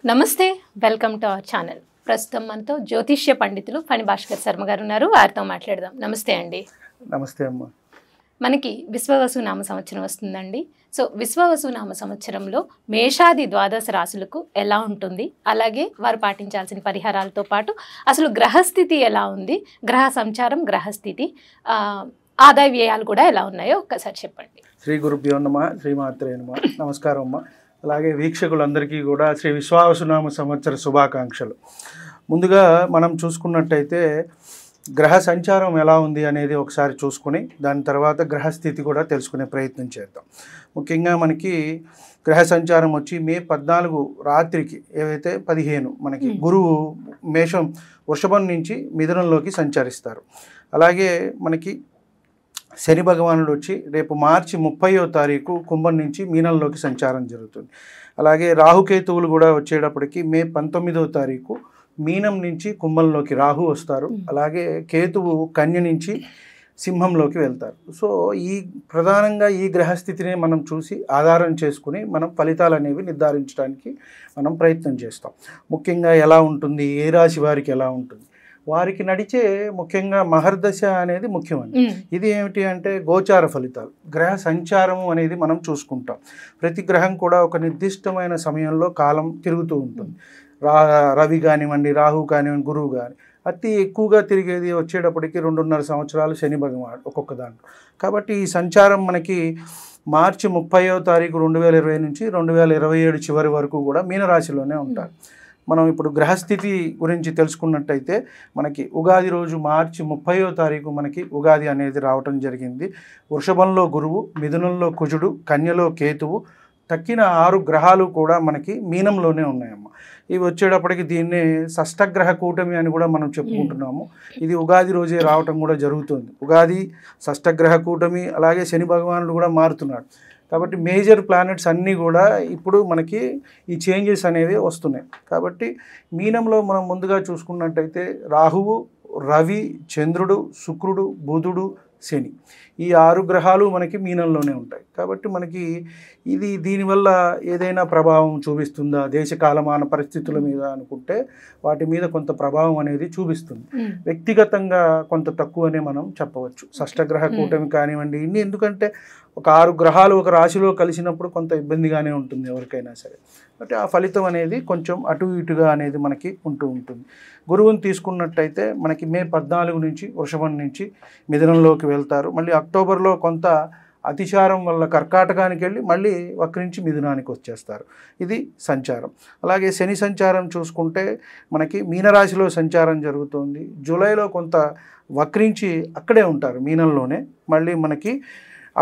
నమస్తే welcome to our channel. ప్రస్తుతం మనతో జ్యోతిష్య పండితులు ఫణి భాస్కర్ శర్మ గారు ఉన్నారు. వారితో మాట్లాడదాం. నమస్తే అండి. నమస్తే అమ్మ. మనకి విశ్వవసు నామ సంవత్సరం వస్తుందండి. సో విశ్వవసు నామ సంవత్సరంలో మేషాది ద్వాదశ రాశులకు ఎలా ఉంటుంది, అలాగే వారు పాటించాల్సిన పరిహారాలతో పాటు అసలు గ్రహస్థితి ఎలా ఉంది, గ్రహ సంచారం, గ్రహస్థితి, ఆదాయ వ్యయాలు కూడా ఎలా ఉన్నాయో ఒక్కసారి చెప్పండి. శ్రీ గురుభ్యో నమః, శ్రీమాత్రే నమః. నమస్కారం అమ్మ. అలాగే వీక్షకులందరికీ కూడా శ్రీ విశ్వావసునామ సంవత్సర శుభాకాంక్షలు. ముందుగా మనం చూసుకున్నట్టయితే గ్రహ సంచారం ఎలా ఉంది అనేది ఒకసారి చూసుకుని దాని తర్వాత గ్రహస్థితి కూడా తెలుసుకునే ప్రయత్నం చేద్దాం. ముఖ్యంగా మనకి గ్రహ సంచారం వచ్చి మే 14 రాత్రికి ఏవైతే 15 మనకి గురువు వృషభం నుంచి మిథునంలోకి సంచరిస్తారు. అలాగే మనకి శని భగవానుడు వచ్చి రేపు మార్చి 30వ తారీఖు కుంభం నుంచి మీనంలోకి సంచారం జరుగుతుంది. అలాగే రాహుకేతువులు కూడా వచ్చేటప్పటికి మే 19వ తారీఖు మీనం నుంచి కుంభంలోకి రాహు వస్తారు. అలాగే కేతువు కన్య నుంచి సింహంలోకి వెళ్తారు. సో ప్రధానంగా ఈ గ్రహస్థితిని మనం చూసి ఆధారం చేసుకుని మనం ఫలితాలు అనేవి నిర్ధారించడానికి మనం ప్రయత్నం చేస్తాం. ముఖ్యంగా ఎలా ఉంటుంది, ఏ రాశి వారికి ఎలా ఉంటుంది, వారికి నడిచే ముఖ్యంగా మహర్దశ అనేది ముఖ్యమండి. ఇది ఏమిటి అంటే గోచార ఫలితాలు, గ్రహ సంచారము అనేది మనం చూసుకుంటాం. ప్రతి గ్రహం కూడా ఒక నిర్దిష్టమైన సమయంలో కాలం తిరుగుతూ ఉంటుంది. రవి కానివ్వండి, రాహు కానివ్వండి, గురువు కానీ అతి ఎక్కువగా తిరిగేది వచ్చేటప్పటికి 2.5 సంవత్సరాలు శని భగవానుడు ఒక్కొక్క దాంట్లో. కాబట్టి ఈ సంచారం మనకి మార్చి 30వ తారీఖు 2020 నుంచి 2027 చివరి వరకు కూడా మీనరాశిలోనే ఉంటారు. మనం ఇప్పుడు గ్రహస్థితి గురించి తెలుసుకున్నట్టయితే మనకి ఉగాది రోజు మార్చి 30వ తారీఖు మనకి ఉగాది అనేది రావటం జరిగింది. వృషభంలో గురువు, మిథునంలో కుజుడు, కన్యలో కేతువు, తక్కిన 6 గ్రహాలు కూడా మనకి మీనంలోనే ఉన్నాయమ్మ. ఇవి వచ్చేటప్పటికి దీన్ని షష్టగ్రహ కూటమి అని కూడా మనం చెప్పుకుంటున్నాము. ఇది ఉగాది రోజే రావటం కూడా జరుగుతుంది. ఉగాది, షష్టగ్రహ కూటమి, అలాగే శని భగవానుడు కూడా మారుతున్నాడు. కాబట్టి మేజర్ ప్లానెట్స్ అన్నీ కూడా ఇప్పుడు మనకి ఈ చేంజెస్ అనేవి వస్తున్నాయి. కాబట్టి మీనంలో మనం ముందుగా చూసుకున్నట్టయితే రాహువు, రవి, చంద్రుడు, శుక్రుడు, బుధుడు, శని, ఈ 6 గ్రహాలు మనకి మీనంలోనే ఉంటాయి. కాబట్టి మనకి దీనివల్ల ఏదైనా ప్రభావం చూపిస్తుందా దేశకాలమాన పరిస్థితుల మీద అనుకుంటే వాటి మీద కొంత ప్రభావం అనేది చూపిస్తుంది. వ్యక్తిగతంగా కొంత తక్కువనే మనం చెప్పవచ్చు. షష్టగ్రహ కూటమి కానివ్వండి, ఎందుకంటే ఒక 6 గ్రహాలు ఒక రాశిలో కలిసినప్పుడు కొంత ఇబ్బందిగానే ఉంటుంది ఎవరికైనా సరే. అంటే ఆ ఫలితం అనేది కొంచెం అటు ఇటుగా అనేది మనకి ఉంటూ ఉంటుంది. గురువుని తీసుకున్నట్టయితే మనకి మే 14 నుంచి వృషభం నుంచి మిథునంలోకి వెళ్తారు. మళ్ళీ అక్టోబర్లో కొంత అతిచారం వల్ల కర్కాటకానికి వెళ్ళి మళ్ళీ వక్రించి మిథునానికి వచ్చేస్తారు. ఇది సంచారం. అలాగే శని సంచారం చూసుకుంటే మనకి మీనరాశిలో సంచారం జరుగుతుంది. జూలైలో కొంత వక్రించి అక్కడే ఉంటారు మీనంలోనే, మళ్ళీ మనకి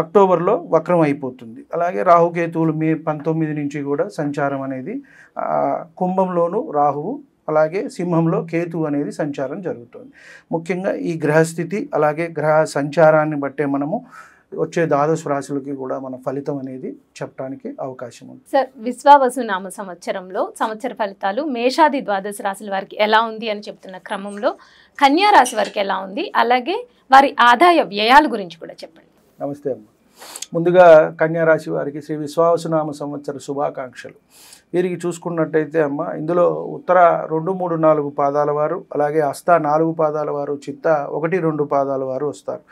అక్టోబర్లో వక్రం అయిపోతుంది. అలాగే రాహుకేతువులు మే 19 నుంచి కూడా సంచారం అనేది కుంభంలోను రాహువు, అలాగే సింహంలో కేతువు అనేది సంచారం జరుగుతుంది. ముఖ్యంగా ఈ గ్రహస్థితి అలాగే గ్రహ సంచారాన్ని బట్టే మనము వచ్చే ద్వాదశ రాశులకి కూడా మన ఫలితం అనేది చెప్పడానికి అవకాశం ఉంది. సార్, విశ్వావసు నామ సంవత్సరంలో సంవత్సర ఫలితాలు మేషాది ద్వాదశ రాశుల వారికి ఎలా ఉంది అని చెప్తున్న క్రమంలో కన్యా రాశి వారికి ఎలా ఉంది, అలాగే వారి ఆదాయ వ్యయాల గురించి కూడా చెప్పండి. నమస్తే అమ్మ. ముందుగా కన్యా రాశి వారికి శ్రీ విశ్వావసునామ సంవత్సర శుభాకాంక్షలు. వీరికి చూసుకున్నట్టయితే అమ్మ, ఇందులో ఉత్తర 2, 3, 4 పాదాల వారు, అలాగే హస్త 4 పాదాల వారు, చిత్త 1, 2 పాదాల వారు వస్తారు.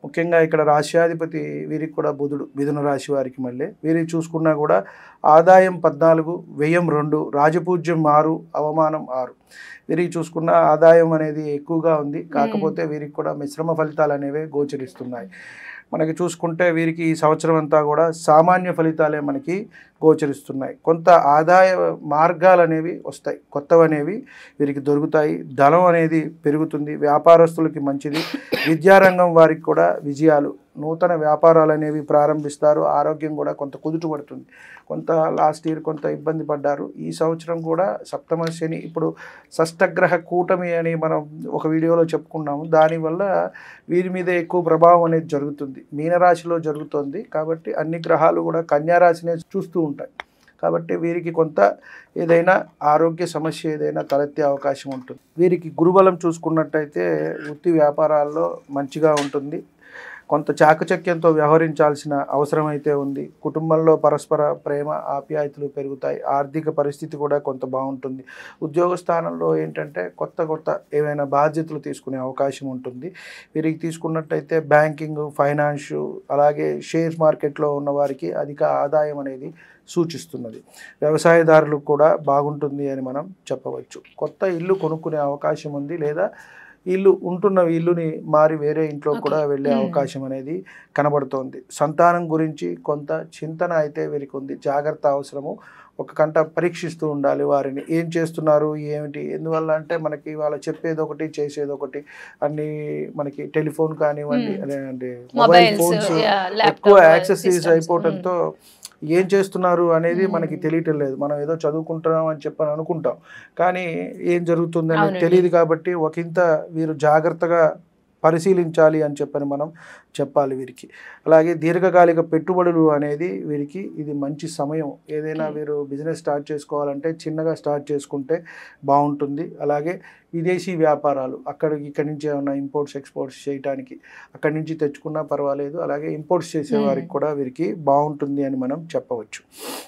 ముఖ్యంగా ఇక్కడ రాశ్యాధిపతి వీరికి కూడా బుధుడు, మిథున రాశి వారికి. మళ్ళీ వీరికి చూసుకున్నా కూడా ఆదాయం 14, వ్యయం 2, రాజపూజ్యం 6, అవమానం 6. వీరికి చూసుకున్న ఆదాయం అనేది ఎక్కువగా ఉంది, కాకపోతే వీరికి కూడా మిశ్రమ ఫలితాలు అనేవి గోచరిస్తున్నాయి. మనకి చూసుకుంటే వీరికి ఈ సంవత్సరం అంతా కూడా సామాన్య ఫలితాలే మనకి గోచరిస్తున్నాయి. కొంత ఆదాయ మార్గాలు అనేవి వస్తాయి, కొత్తవి అనేవి వీరికి దొరుకుతాయి. ధనం అనేది పెరుగుతుంది, వ్యాపారస్తులకి మంచిది. విద్యారంగం వారికి కూడా విజయాలు, నూతన వ్యాపారాలు అనేవి ప్రారంభిస్తారు. ఆరోగ్యం కూడా కొంత కుదుట పడుతుంది. కొంత లాస్ట్ ఇయర్ కొంత ఇబ్బంది పడ్డారు. ఈ సంవత్సరం కూడా సప్తమ శని, ఇప్పుడు షష్టగ్రహ కూటమి అని మనం ఒక వీడియోలో చెప్పుకున్నాము. దానివల్ల వీరి మీద ఎక్కువ ప్రభావం అనేది జరుగుతుంది. మీనరాశిలో జరుగుతుంది కాబట్టి అన్ని గ్రహాలు కూడా కన్యారాశినే చూస్తూ ఉంటాయి. కాబట్టి వీరికి కొంత ఏదైనా ఆరోగ్య సమస్య ఏదైనా తలెత్తే అవకాశం ఉంటుంది. వీరికి గురుబలం చూసుకున్నట్టయితే వృత్తి వ్యాపారాల్లో మంచిగా ఉంటుంది. కొంత చాకచక్యంతో వ్యవహరించాల్సిన అవసరం అయితే ఉంది. కుటుంబంలో పరస్పర ప్రేమ ఆప్యాయతలు పెరుగుతాయి. ఆర్థిక పరిస్థితి కూడా కొంత బాగుంటుంది. ఉద్యోగ స్థానంలో ఏంటంటే కొత్త ఏవైనా బాధ్యతలు తీసుకునే అవకాశం ఉంటుంది. వీరికి తీసుకున్నట్టయితే బ్యాంకింగ్, ఫైనాన్సు, అలాగే షేర్ మార్కెట్లో ఉన్న వారికి అధిక ఆదాయం అనేది సూచిస్తున్నది. వ్యవసాయదారులకు కూడా బాగుంటుంది అని మనం చెప్పవచ్చు. కొత్త ఇల్లు కొనుక్కునే అవకాశం ఉంది, లేదా ఉంటున్న ఇల్లుని మారి వేరే ఇంట్లో కూడా వెళ్ళే అవకాశం అనేది కనబడుతోంది. సంతానం గురించి కొంత చింతన అయితే వీరికి ఉంది. జాగ్రత్త అవసరము. ఒక కంట పరీక్షిస్తూ ఉండాలి వారిని. ఏం చేస్తున్నారు, ఏమిటి, ఎందువల్ల అంటే మనకి వాళ్ళు చెప్పేది ఒకటి, చేసేది ఒకటి. అన్ని మనకి టెలిఫోన్ కానివ్వండి, అంటే మొబైల్ ఫోన్స్ ఎక్కువ యాక్సెసరీస్ అయిపోవడంతో ఏం చేస్తున్నారు అనేది మనకి తెలియటం లేదు. మనం ఏదో చదువుకుంటున్నాం అని చెప్పని అనుకుంటాం, కానీ ఏం జరుగుతుంది అనేది తెలియదు. కాబట్టి ఒకంత వీరు జాగ్రత్తగా పరిశీలించాలి అని చెప్పని మనం చెప్పాలి వీరికి. అలాగే దీర్ఘకాలిక పెట్టుబడులు అనేది వీరికి ఇది మంచి సమయం. ఏదైనా వీరు బిజినెస్ స్టార్ట్ చేసుకోవాలంటే చిన్నగా స్టార్ట్ చేసుకుంటే బాగుంటుంది. అలాగే విదేశీ వ్యాపారాలు, ఇక్కడి నుంచి ఏమైనా ఇంపోర్ట్స్ ఎక్స్పోర్ట్స్ చేయడానికి అక్కడి నుంచి తెచ్చుకున్నా పర్వాలేదు. అలాగే ఇంపోర్ట్స్ చేసే వారికి కూడా వీరికి బాగుంటుంది అని మనం చెప్పవచ్చు.